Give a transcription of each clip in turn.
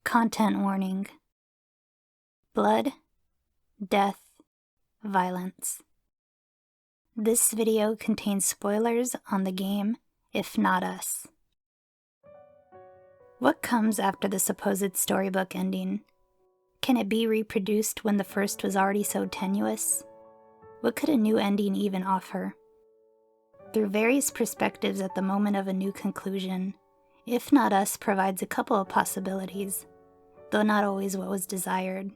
Content warning. Blood, death, violence. This video contains spoilers on the game, If Not Us. What comes after the supposed storybook ending? Can it be reproduced when the first was already so tenuous? What could a new ending even offer? Through various perspectives at the moment of a new conclusion, If Not Us provides a couple of possibilities, though not always what was desired.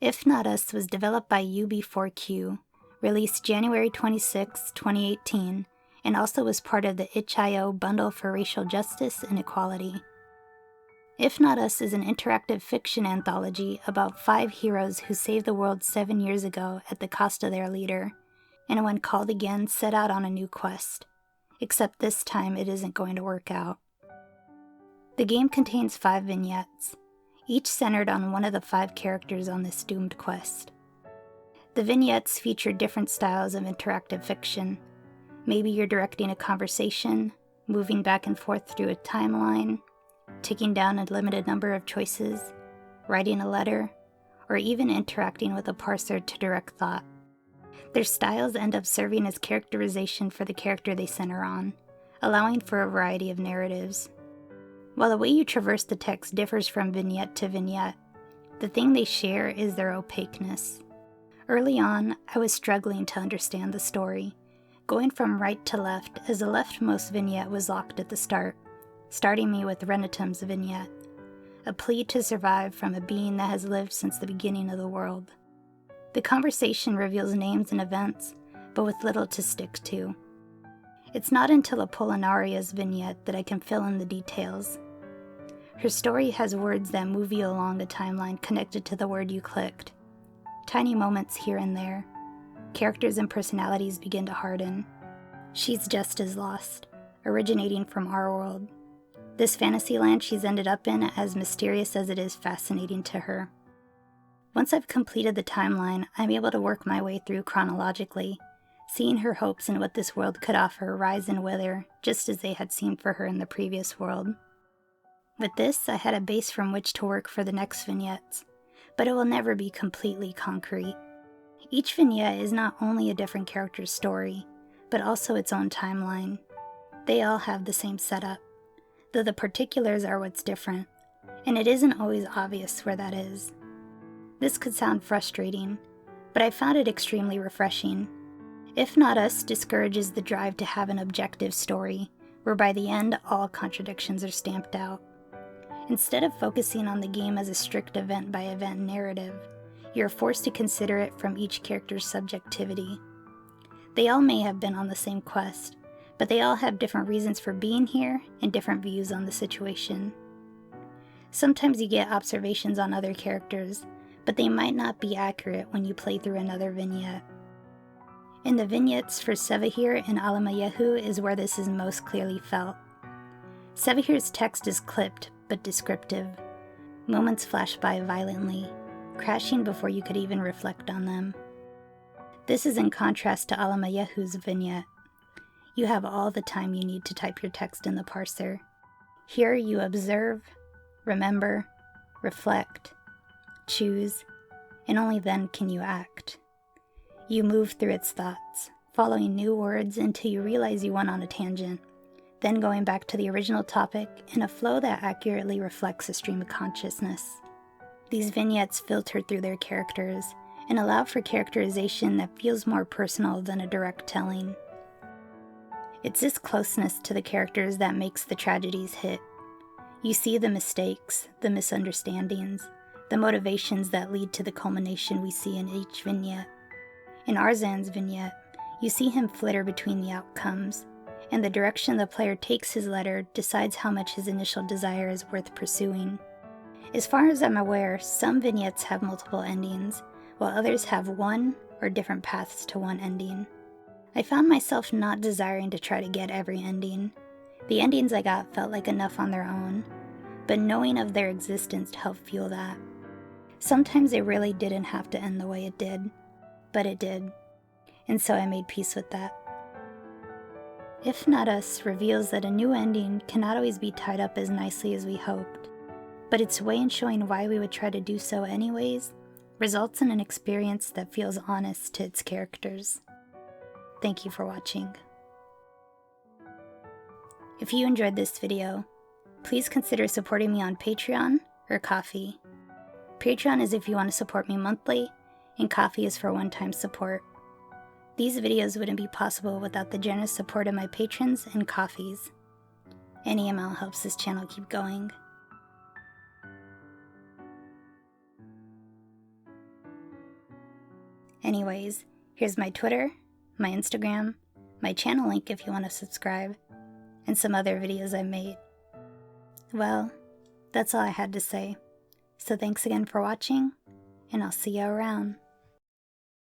If Not Us was developed by UB4Q, released January 26, 2018, and also was part of the itch.io Bundle for Racial Justice and Equality. If Not Us is an interactive fiction anthology about 5 heroes who saved the world 7 years ago at the cost of their leader, and when called again set out on a new quest. Except this time it isn't going to work out. The game contains 5 vignettes, each centered on one of the 5 characters on this doomed quest. The vignettes feature different styles of interactive fiction. Maybe you're directing a conversation, moving back and forth through a timeline, taking down a limited number of choices, writing a letter, or even interacting with a parser to direct thought. Their styles end up serving as characterization for the character they center on, allowing for a variety of narratives. While the way you traverse the text differs from vignette to vignette, the thing they share is their opaqueness. Early on, I was struggling to understand the story, going from right to left as the leftmost vignette was locked at the start, starting me with Renatum's vignette, a plea to survive from a being that has lived since the beginning of the world. The conversation reveals names and events, but with little to stick to. It's not until Apollinaria's vignette that I can fill in the details. Her story has words that move you along a timeline connected to the word you clicked. Tiny moments here and there. Characters and personalities begin to harden. She's just as lost, originating from our world. This fantasy land she's ended up in, as mysterious as it is fascinating to her. Once I've completed the timeline, I'm able to work my way through chronologically, seeing her hopes and what this world could offer rise and wither, just as they had seemed for her in the previous world. With this, I had a base from which to work for the next vignettes, but it will never be completely concrete. Each vignette is not only a different character's story, but also its own timeline. They all have the same setup, though the particulars are what's different, and it isn't always obvious where that is. This could sound frustrating, but I found it extremely refreshing. If Not Us discourages the drive to have an objective story, where by the end all contradictions are stamped out. Instead of focusing on the game as a strict event-by-event narrative, you're forced to consider it from each character's subjectivity. They all may have been on the same quest, but they all have different reasons for being here and different views on the situation. Sometimes you get observations on other characters, but they might not be accurate when you play through another vignette. In the vignettes for Sevahir and Alamayehu is where this is most clearly felt. Sevahir's text is clipped but descriptive. Moments flash by violently, crashing before you could even reflect on them. This is in contrast to Alamayehu's vignette. You have all the time you need to type your text in the parser. Here you observe, remember, reflect, choose, and only then can you act. You move through its thoughts, following new words until you realize you went on a tangent, then going back to the original topic in a flow that accurately reflects a stream of consciousness. These vignettes filter through their characters and allow for characterization that feels more personal than a direct telling. It's this closeness to the characters that makes the tragedies hit. You see the mistakes, the misunderstandings, the motivations that lead to the culmination we see in each vignette. In Arzan's vignette, you see him flitter between the outcomes, and the direction the player takes his letter decides how much his initial desire is worth pursuing. As far as I'm aware, some vignettes have multiple endings, while others have one or different paths to one ending. I found myself not desiring to try to get every ending. The endings I got felt like enough on their own, but knowing of their existence helped fuel that. Sometimes it really didn't have to end the way it did, but it did, and so I made peace with that. If Not Us reveals that a new ending cannot always be tied up as nicely as we hoped. but its way in showing why we would try to do so anyways results in an experience that feels honest to its characters. Thank you for watching. If you enjoyed this video, please consider supporting me on Patreon or Ko-fi. Patreon is if you want to support me monthly, and Ko-fi is for one-time support. These videos wouldn't be possible without the generous support of my patrons and Ko-fis. Any amount helps this channel keep going. Anyways, here's my Twitter, my Instagram, my channel link if you want to subscribe, and some other videos I made. Well, that's all I had to say. So thanks again for watching, and I'll see you around.